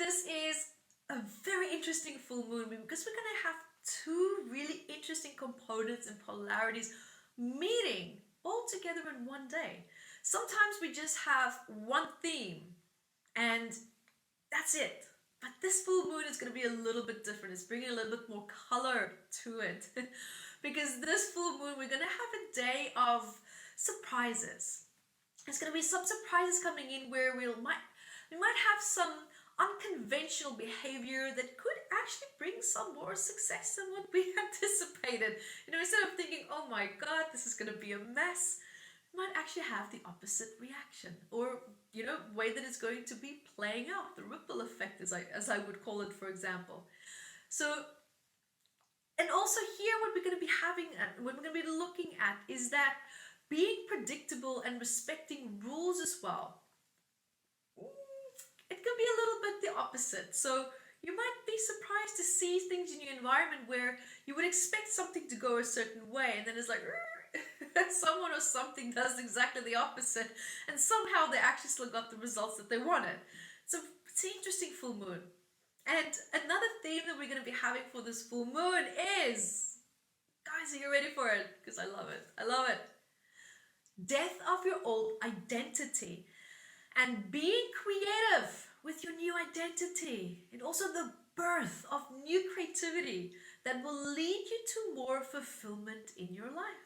this is a very interesting full moon because we're going to have two really interesting components and polarities meeting all together in one day. Sometimes we just have one theme and that's it. But this full moon is going to be a little bit different. It's bringing a little bit more color to it. Because this full moon, we're going to have a day of surprises. There's going to be some surprises coming in where we might have some unconventional behavior that could actually bring some more success than what we anticipated. Instead of thinking, oh my God, this is going to be a mess, we might actually have the opposite reaction, or way that it's going to be playing out, the ripple effect, as I would call it, for example. So, and also here, what we're going to be having, what we're going to be looking at, is that being predictable and respecting rules as well. It can be a little bit the opposite. So you might be surprised to see things in your environment where you would expect something to go a certain way, and then it's like someone or something does exactly the opposite, and somehow they actually still got the results that they wanted. So it's an interesting full moon. And another theme that we're going to be having for this full moon is, guys, are you ready for it? Because I love it. I love it. Death of your old identity and being creative with your new identity, and also the birth of new creativity that will lead you to more fulfillment in your life.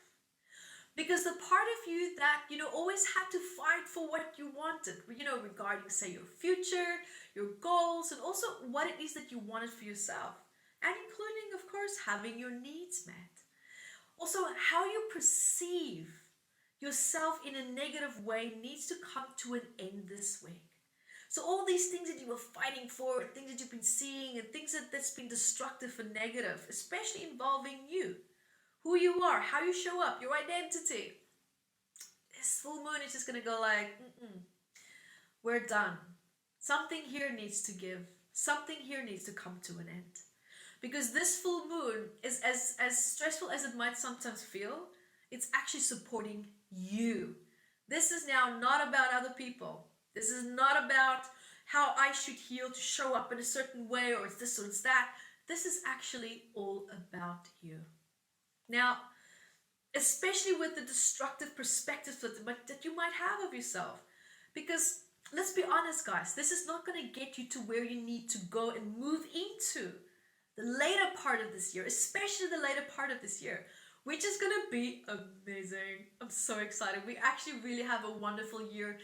Because the part of you that, always had to fight for what you wanted, regarding, say, your future, your goals, and also what it is that you wanted for yourself, and including, of course, having your needs met. Also, how you perceive yourself in a negative way needs to come to an end this week. So all these things that you were fighting for, things that you've been seeing, and things that's been destructive and negative, especially involving you, who you are, how you show up, your identity. This full moon is just going to go like, we're done. Something here needs to give. Something here needs to come to an end. Because this full moon is as stressful as it might sometimes feel, it's actually supporting you. This is now not about other people. This is not about how I should heal to show up in a certain way, or it's this or it's that. This is actually all about you. Now, especially with the destructive perspectives that you might have of yourself. Because let's be honest, guys, this is not going to get you to where you need to go and move into the later part of this year, especially the later part of this year, which is going to be amazing. I'm so excited. We actually really have a wonderful year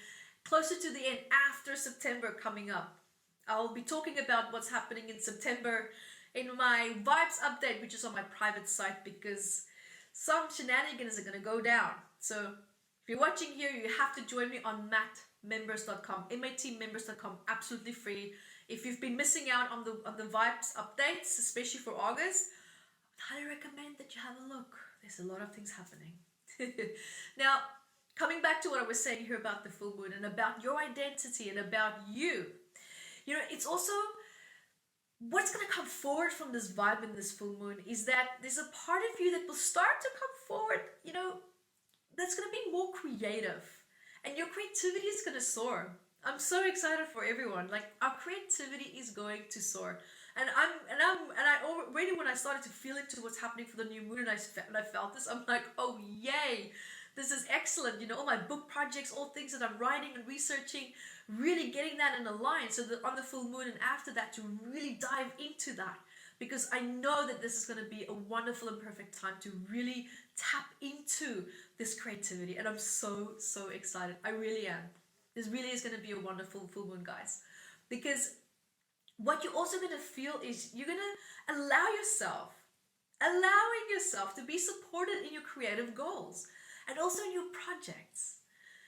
closer to the end after September coming up. I'll be talking about what's happening in September in my vibes update, which is on my private site, because some shenanigans are going to go down. So if you're watching here, you have to join me on matmembers.com, matmembers.com, absolutely free. If you've been missing out on the vibes updates, especially for August, I highly recommend that you have a look. There's a lot of things happening. Now, coming back to what I was saying here about the full moon and about your identity and about you, it's also what's going to come forward from this vibe in this full moon is that there's a part of you that will start to come forward, that's going to be more creative, and your creativity is going to soar. I'm so excited for everyone. Like, our creativity is going to soar. And I already, when I started to feel into what's happening for the new moon, and I felt this, I'm like, oh yay, this is excellent. All my book projects, all things that I'm writing and researching, really getting that in a line, so that on the full moon and after that to really dive into that, because I know that this is going to be a wonderful and perfect time to really tap into this creativity, and I'm so excited. I really am. This really is going to be a wonderful full moon, guys, because what you're also going to feel is you're going to allowing yourself to be supported in your creative goals and also in your projects.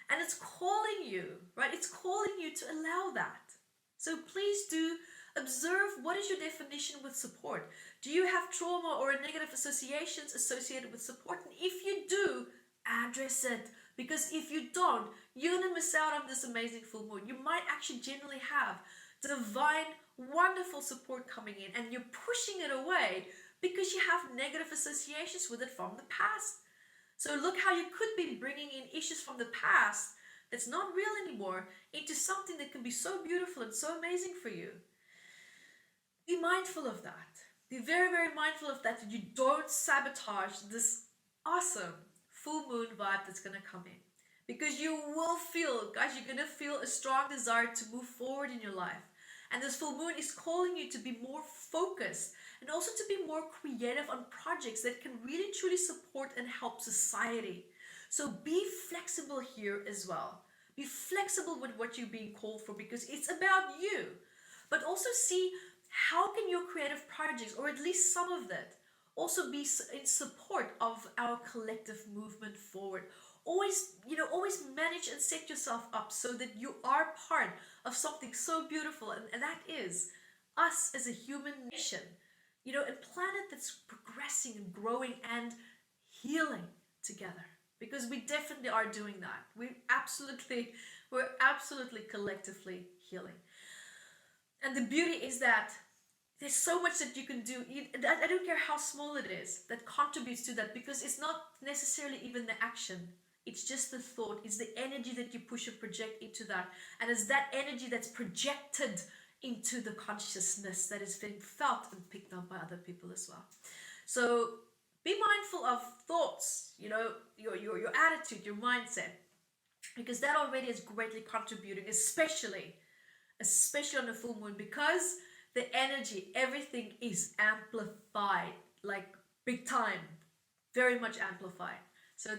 And it's calling you, right? It's calling you to allow that. So please do observe, what is your definition with support? Do you have trauma or negative associations associated with support? And if you do, address it. Because if you don't, you're going to miss out on this amazing full moon. You might actually generally have divine, wonderful support coming in, and you're pushing it away because you have negative associations with it from the past. So look how you could be bringing in issues from the past that's not real anymore into something that can be so beautiful and so amazing for you. Be mindful of that. Be very, very mindful of that you don't sabotage this awesome full moon vibe that's going to come in. Because you will feel, guys, you're going to feel a strong desire to move forward in your life. And this full moon is calling you to be more focused and also to be more creative on projects that can really truly support and help society. So be flexible here as well. Be flexible with what you're being called for because it's about you. But also see how can your creative projects, or at least some of that, also be in support of our collective movement forward. Always, always manage and set yourself up so that you are part of something so beautiful, and that is us as a human nation, a planet that's progressing and growing and healing together. Because we definitely are doing that. We're absolutely collectively healing. And the beauty is that there's so much that you can do. I don't care how small it is that contributes to that, because it's not necessarily even the action. It's just the thought. It's the energy that you push and project into that. And it's that energy that's projected into the consciousness that is being felt and picked up by other people as well. So be mindful of thoughts, your attitude, your mindset, because that already is greatly contributing, especially on the full moon, because the energy, everything is amplified, like big time, very much amplified. So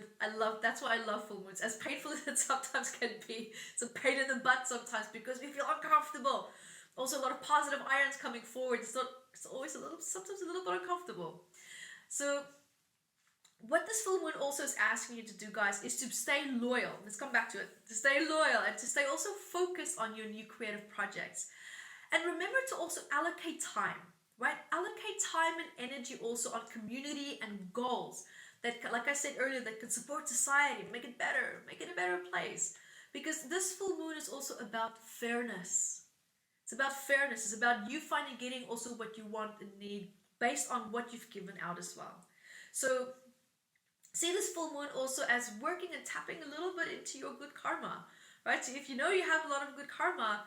that's why I love full moons, as painful as it sometimes can be. It's a pain in the butt sometimes because we feel uncomfortable. Also a lot of positive ions coming forward. It's always sometimes a little bit uncomfortable. So what this full moon also is asking you to do, guys, is to stay loyal. Let's come back to it. To stay loyal and to stay also focused on your new creative projects. And remember to also allocate time, right? Allocate time and energy also on community and goals that, like I said earlier, that can support society, make it better, make it a better place. Because this full moon is also about fairness. It's about fairness. It's about you finally getting also what you want and need based on what you've given out as well. So see this full moon also as working and tapping a little bit into your good karma, right? So if you know you have a lot of good karma,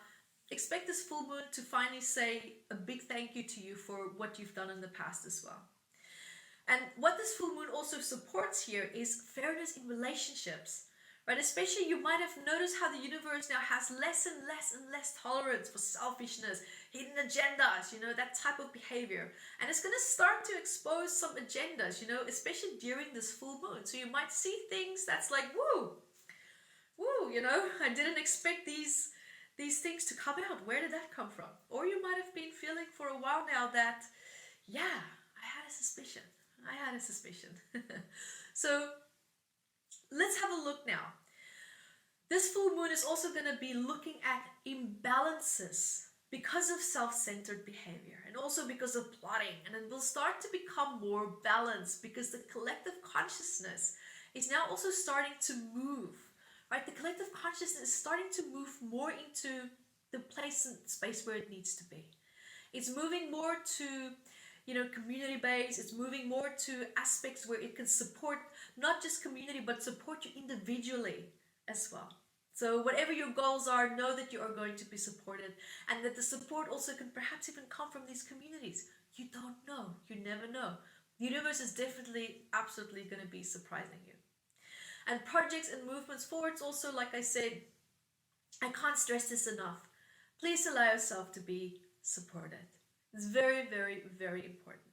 expect this full moon to finally say a big thank you to you for what you've done in the past as well. And what this full moon also supports here is fairness in relationships, right? Especially you might have noticed how the universe now has less and less tolerance for selfishness, hidden agendas, that type of behavior. And it's going to start to expose some agendas, especially during this full moon. So you might see things that's like, woo, I didn't expect these things to come out. Where did that come from? Or you might have been feeling for a while now that, yeah, I had a suspicion. So let's have a look now. This full moon is also going to be looking at imbalances because of self-centered behavior and also because of plotting. And it will start to become more balanced because the collective consciousness is now also starting to move. Right, the collective consciousness is starting to move more into the place and space where it needs to be. It's moving more to, community-based. It's moving more to aspects where it can support not just community, but support you individually as well. So whatever your goals are, know that you are going to be supported, and that the support also can perhaps even come from these communities. You don't know. You never know. The universe is definitely, absolutely going to be surprising you. And projects and movements forwards also, like I said, I can't stress this enough. Please allow yourself to be supported. It's very, very, very important.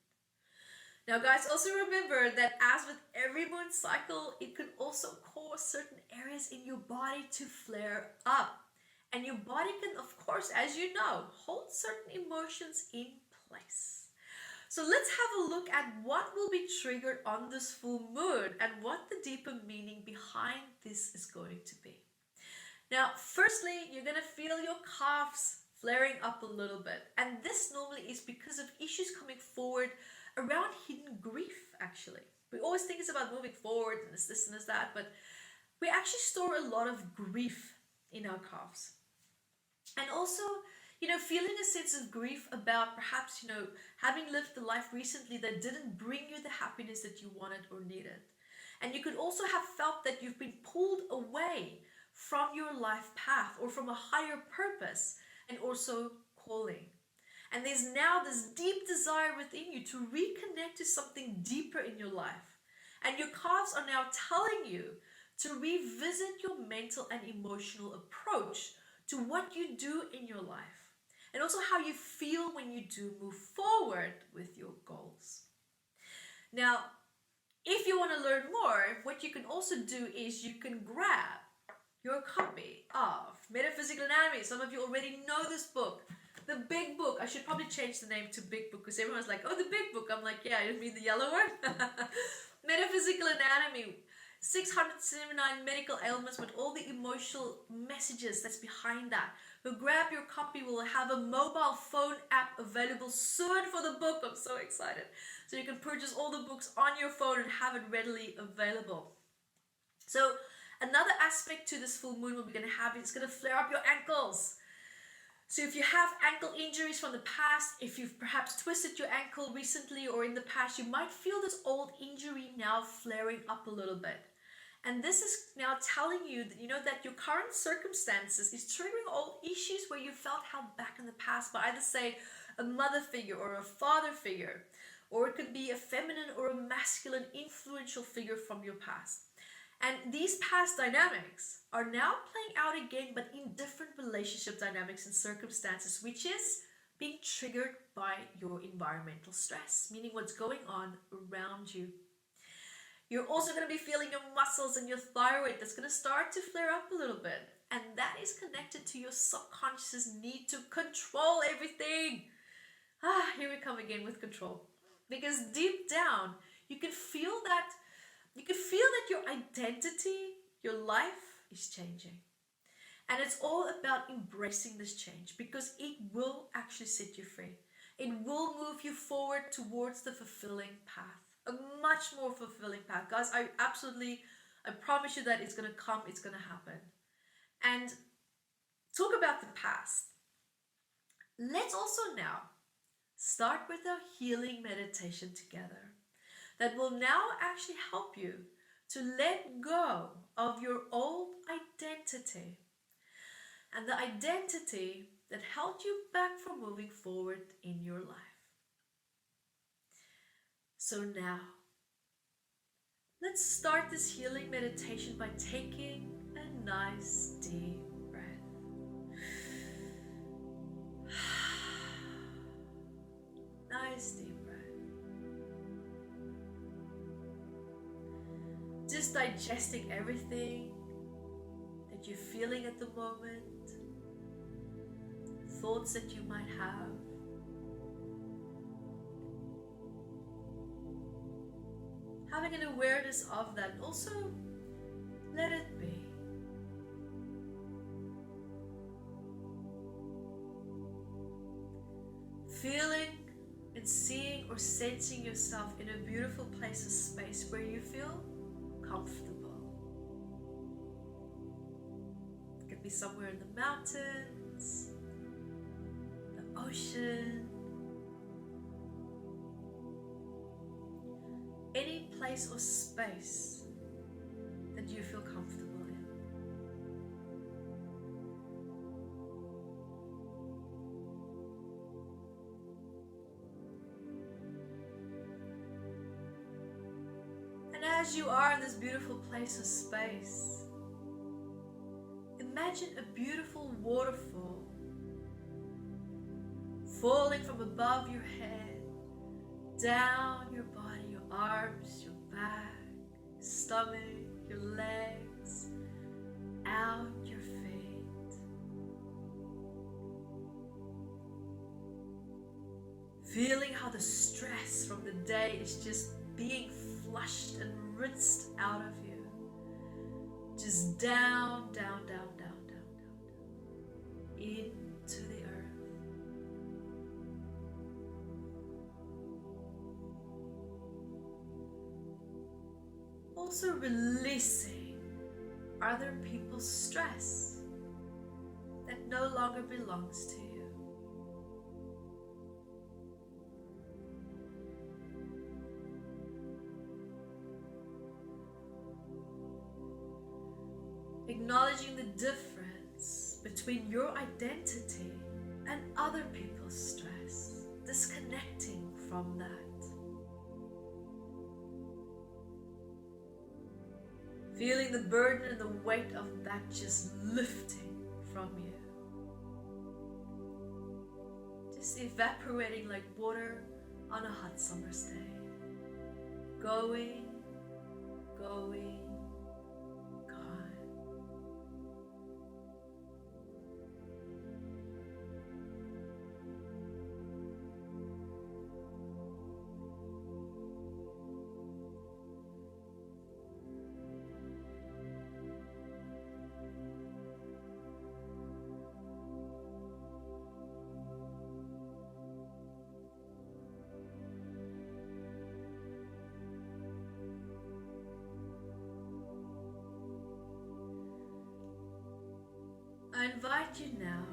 Now, guys, also remember that as with every moon cycle, it can also cause certain areas in your body to flare up. And your body can, of course, as you know, hold certain emotions in place. So let's have a look at what will be triggered on this full moon and what the deeper meaning behind this is going to be. Now, firstly, you're going to feel your calves flaring up a little bit. And this normally is because of issues coming forward around hidden grief, actually. We always think it's about moving forward and this and that, but we actually store a lot of grief in our calves. And also, feeling a sense of grief about perhaps, having lived the life recently that didn't bring you the happiness that you wanted or needed. And you could also have felt that you've been pulled away from your life path or from a higher purpose and also calling. And there's now this deep desire within you to reconnect to something deeper in your life. And your cards are now telling you to revisit your mental and emotional approach to what you do in your life. And also how you feel when you do move forward with your goals. Now, if you want to learn more, what you can also do is you can grab your copy of Metaphysical Anatomy. Some of you already know this book. The big book. I should probably change the name to big book because everyone's like, oh, the big book. I'm like, yeah, you mean the yellow one? Metaphysical Anatomy. 679 medical ailments with all the emotional messages that's behind that. So grab your copy. We'll have a mobile phone app available soon for the book. I'm so excited. So you can purchase all the books on your phone and have it readily available. So another aspect to this full moon we're going to have is it's going to flare up your ankles. So if you have ankle injuries from the past, if you've perhaps twisted your ankle recently or in the past, you might feel this old injury now flaring up a little bit. And this is now telling you that, that your current circumstances is triggering old issues where you felt held back in the past by either, say, a mother figure or a father figure, or it could be a feminine or a masculine influential figure from your past. And these past dynamics are now playing out again, but in different relationship dynamics and circumstances, which is being triggered by your environmental stress, meaning what's going on around you. You're also going to be feeling your muscles and your thyroid that's going to start to flare up a little bit. And that is connected to your subconscious need to control everything. Here we come again with control. Because deep down, you can feel that your identity, your life is changing. And it's all about embracing this change because it will actually set you free. It will move you forward towards the fulfilling path. A much more fulfilling path. Guys, I promise you that it's going to come, it's going to happen. And talk about the past. Let's also now start with our healing meditation together. That will now actually help you to let go of your old identity. And the identity that held you back from moving forward in your life. So now, let's start this healing meditation by taking a nice deep breath. Nice deep breath. Just digesting everything that you're feeling at the moment, thoughts that you might have. Having an awareness of that, and also let it be. Feeling and seeing or sensing yourself in a beautiful place or space where you feel comfortable. It could be somewhere in the mountains, the ocean, any place or space that you feel comfortable in. And as you are in this beautiful place or space, imagine a beautiful waterfall falling from above your head, down your body, your arms, your back, stomach, your legs, out your feet. Feeling how the stress from the day is just being flushed and rinsed out of you. Just down, down, down, down, down, down, down, into the earth. Also releasing other people's stress that no longer belongs to you. Acknowledging the difference between your identity and other people's stress. from that. Feeling the burden and the weight of that just lifting from you. Just evaporating like water on a hot summer's day. Going, going, gone. I invite you now,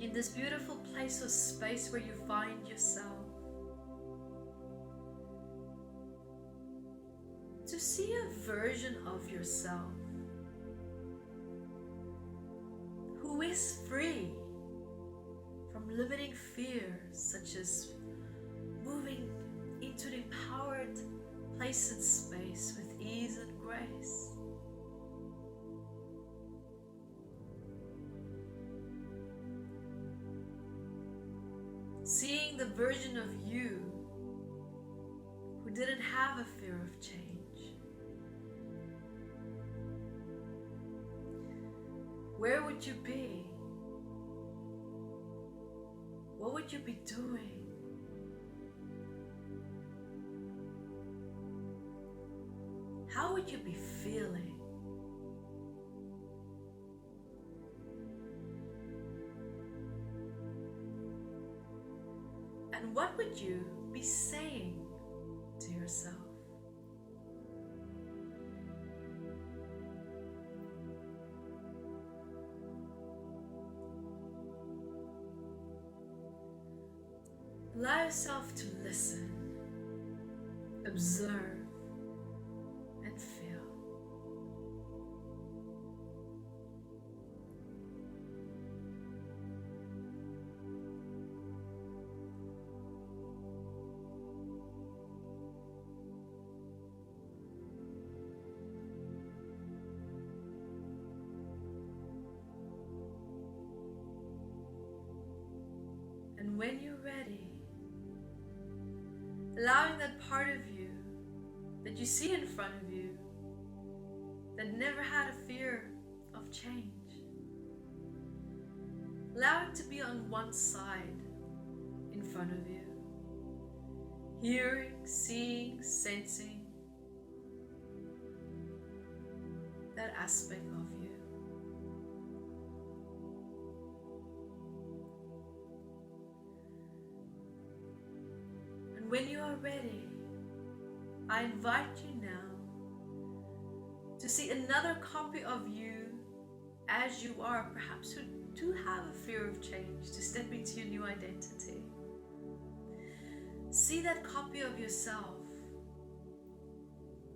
in this beautiful place or space where you find yourself, to see a version of yourself who is free from limiting fears, such as moving into the empowered place and space with ease and grace. Seeing the version of you who didn't have a fear of change. Where would you be? What would you be doing? How would you be feeling? And what would you be saying to yourself? Allow yourself to listen, observe, and feel. And when you're ready, allowing that part of you that you see in front of you that never had a fear of change, allow it to be on one side in front of you, hearing, seeing, sensing that aspect of you. When you are ready, I invite you now to see another copy of you as you are, perhaps who do have a fear of change, to step into your new identity. See that copy of yourself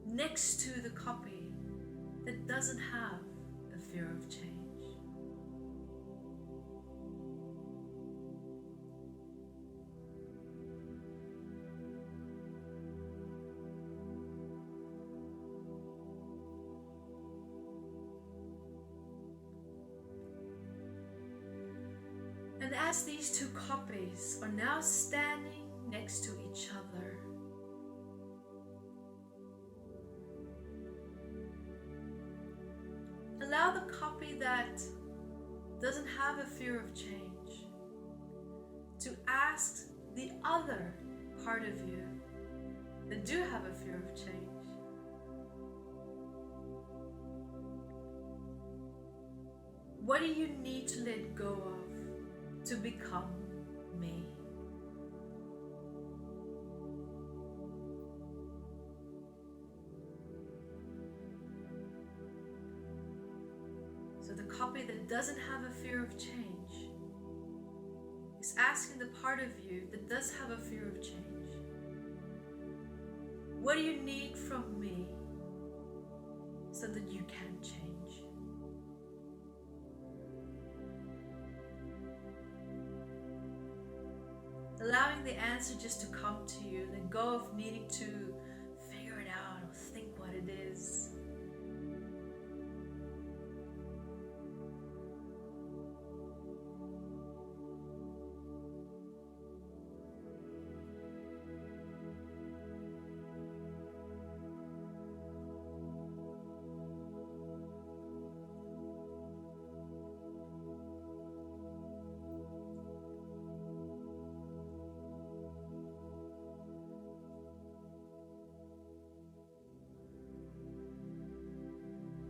next to the copy that doesn't have a fear of change. And as these two copies are now standing next to each other, allow the copy that doesn't have a fear of change to ask the other part of you that do have a fear of change, what do you need to let go of to become me? So the copy that doesn't have a fear of change is asking the part of you that does have a fear of change, what do you need from me so that you can change? Allowing the answer just to come to you. Let go of needing to figure it out or think what it is.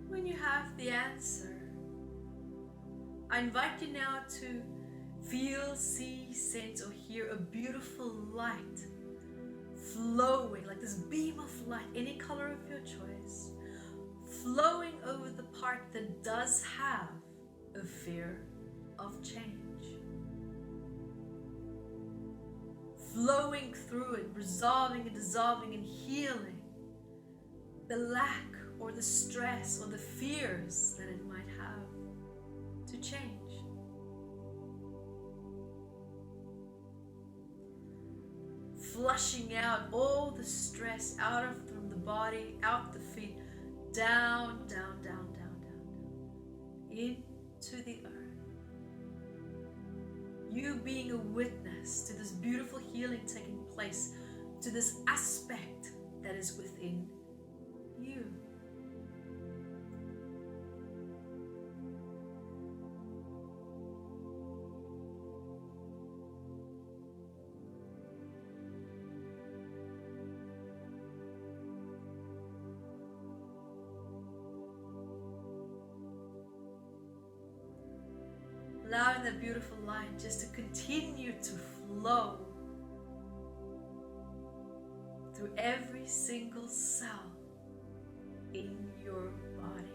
When you have the answer, I invite you now to feel, see, sense, or hear a beautiful light flowing, like this beam of light, any color of your choice, flowing over the part that does have a fear of change. Flowing through it, resolving and dissolving and healing the lack or the stress or the fears that it might have to change. Flushing out all the stress out from the body, out the feet, down, down, down, down, down, down, into the earth. You being a witness to this beautiful healing taking place, to this aspect that is within you. Allowing that beautiful light just to continue to flow through every single cell in your body.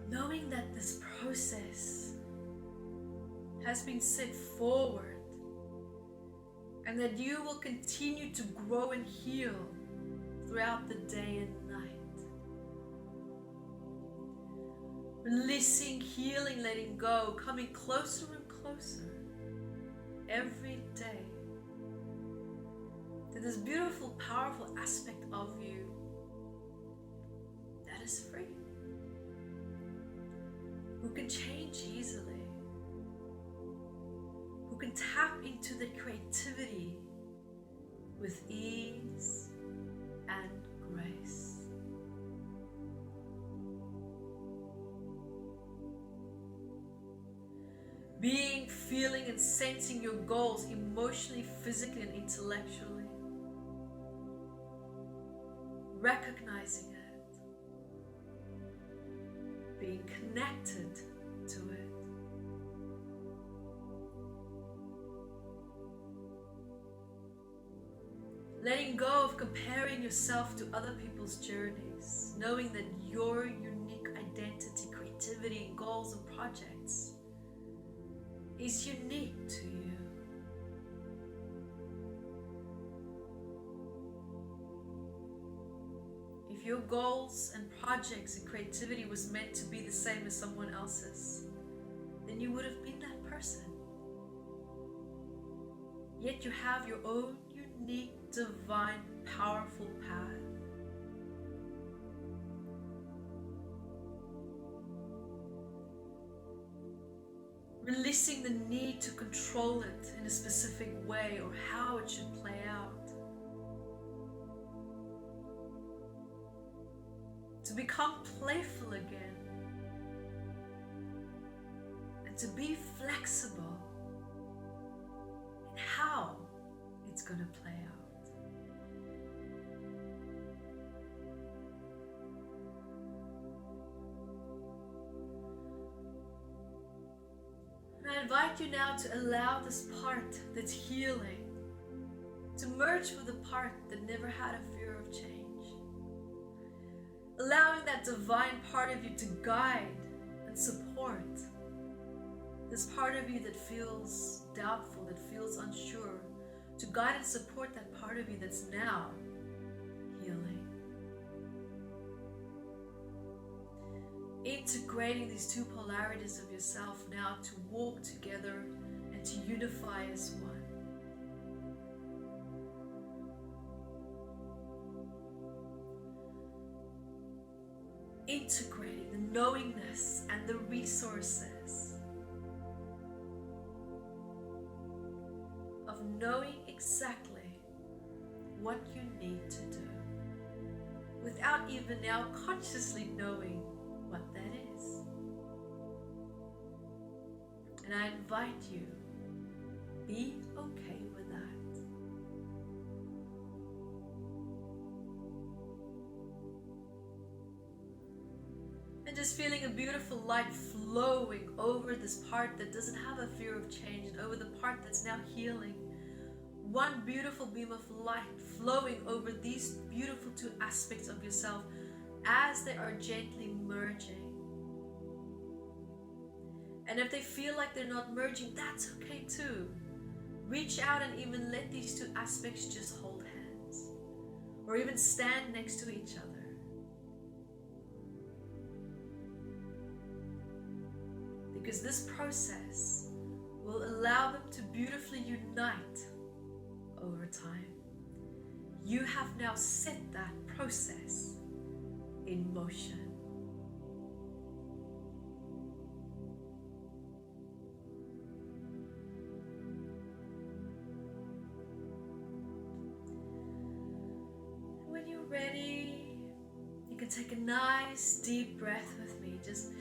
Knowing that this process has been set forward and that you will continue to grow and heal throughout the day and night. Releasing, healing, letting go, coming closer and closer every day to this beautiful, powerful aspect of you that is free. Who can change easily, who can tap into the creativity with ease and grace. Being, feeling, and sensing your goals emotionally, physically, and intellectually. Recognizing it. Being connected to it. Letting go of comparing yourself to other people's journeys, knowing that your unique identity, creativity, goals, and projects is unique to you. If your goals and projects and creativity was meant to be the same as someone else's, then you would have been that person. Yet you have your own unique, divine, powerful path. Releasing the need to control it in a specific way or how it should play out. To become playful again. And to be flexible in how it's going to play out. And I invite you now to allow this part that's healing to merge with the part that never had a fear of change. Allowing that divine part of you to guide and support this part of you that feels doubtful, that feels unsure, to guide and support that part of you that's now healing. Integrating these two polarities of yourself now to walk together and to unify as one. Integrating the knowingness and the resources of knowing exactly what you need to do without even now consciously knowing what that is. And I invite you, be okay with that. And just feeling a beautiful light flowing over this part that doesn't have a fear of change, and over the part that's now healing. One beautiful beam of light flowing over these beautiful two aspects of yourself as they are gently merging. And if they feel like they're not merging, that's okay too. Reach out and even let these two aspects just hold hands, or even stand next to each other. Because this process will allow them to beautifully unite over time. You have now set that process in motion. When you're ready, you can take a nice deep breath with me, just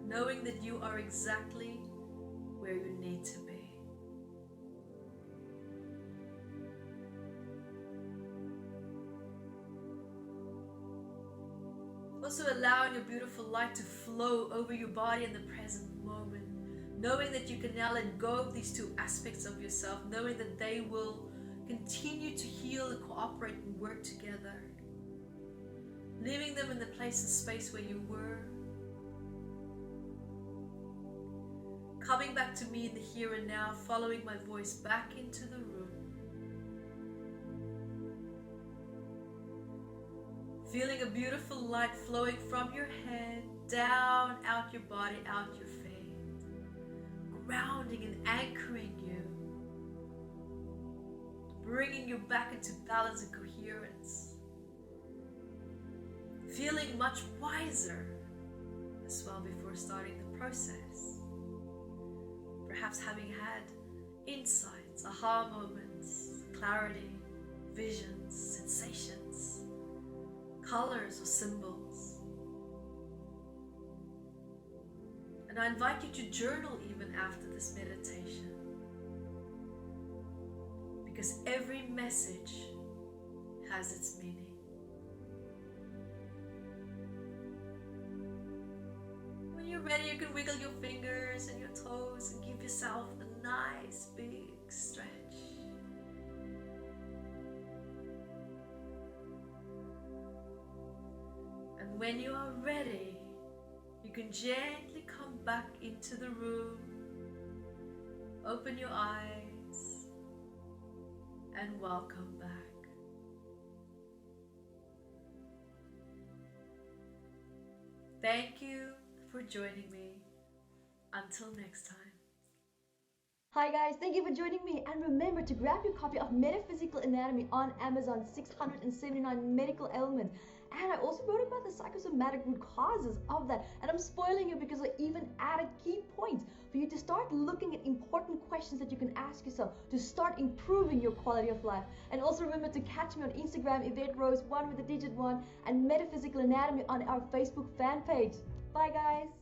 knowing that you are exactly where you need to be. Also allowing your beautiful light to flow over your body in the present moment, knowing that you can now let go of these two aspects of yourself, knowing that they will continue to heal and cooperate and work together, leaving them in the place and space where you were, coming back to me in the here and now, following my voice back into the room. Feeling a beautiful light flowing from your head, down, out your body, out your feet. Grounding and anchoring you. Bringing you back into balance and coherence. Feeling much wiser as well before starting the process. Perhaps having had insights, aha moments, clarity, visions, sensations, colors or symbols. And I invite you to journal even after this meditation, because every message has its meaning. When you're ready, you can wiggle your fingers and your toes and give yourself a nice big stretch. And when you are ready, you can gently come back into the room, open your eyes, and welcome back. Thank you for joining me. Until next time. Hi guys, thank you for joining me, and remember to grab your copy of Metaphysical Anatomy on Amazon, 679 medical ailments. And I also wrote about the psychosomatic root causes of that, and I'm spoiling it because I even added key points for you to start looking at important questions that you can ask yourself to start improving your quality of life. And also remember to catch me on Instagram, Evette Rose, 1 with the digit 1, and Metaphysical Anatomy on our Facebook fan page. Bye guys!